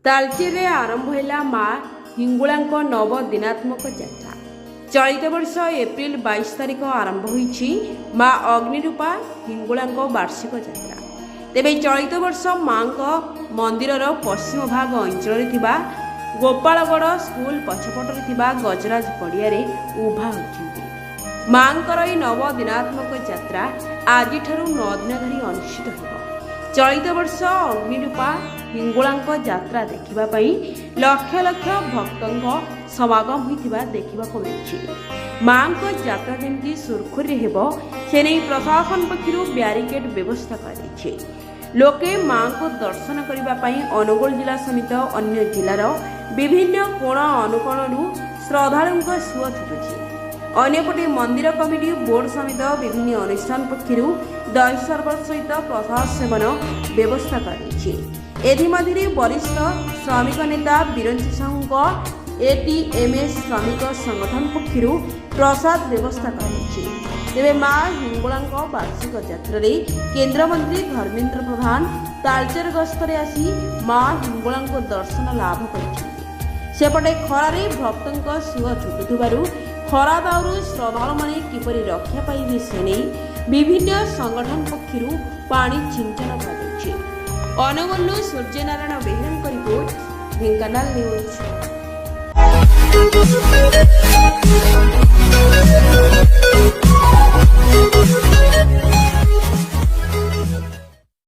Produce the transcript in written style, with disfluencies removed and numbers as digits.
तालचेरे आरंभ है माँ हिंगुलांक नव दिनात्मक यात्रा। चलित वर्ष एप्रिल 22 तारिख आरंभ होईछि माँ अग्निरूपा हिंगुलांक वार्षिक यात्रा। तेबे चलित वर्ष माँ मंदिरर पश्चिम भाग अंचल गोपालगढ़ स्कूल पछपटर गजराज पड़िया उभा होती माँकर नव दिनात्मक यात्रा आज 9 दिन धरी अनुष्ठित हो। चलित वर्ष अग्निरूपा हिंगुलांक यात्रा देखिबापई लक्ष लक्ष भक्तों समागम होइथिबा देखिबाको मिलछि। माँक यात्रा जेमती सुरखुरी हेबो से नहीं प्रशासन पक्षरु ब्यारिकेड व्यवस्था कराଯାଇଛି। लोके माँ को दर्शन करने अनुगोल जिला समेत अन्य जिलार विभिन्न कोण अनुकोणरू श्रद्धालुओं सुଅ छुटुछि। अन्यपटे मंदिर कमिटी बोर्ड समेत विभिन्न अनुष्ठान पक्षरु दही सरबत सहित प्रसाद सेवन व्यवस्था कराଯାଇଛି। एथिमध्यरे वरिष्ठ श्रमिक नेता बिरंची साहू एटीएमएस श्रमिक संगठन पक्षरु प्रसाद व्यवस्था कराଯାଇଛି। तेबे माँ हिंगुलांक वार्षिक यात्रा रे केंद्र मंत्री धर्मेंद्र प्रधान तालचेर गस्तरे आसी माँ हिंगुलांक दर्शन लाभ करिसेंति। सेपटे खरारे भक्तों सुଅ छुटुथिबारु खरा दाउरु श्रद्धालु माने किपरि रक्षा पाइबे से नहीं विभिन्न संगठन पक्षरु पानी छिंचन कराଯାଇଛି। अनुगोलु सूर्यनारायण बेहेरांक रिपोर्ट ढेंकानाल न्यूज।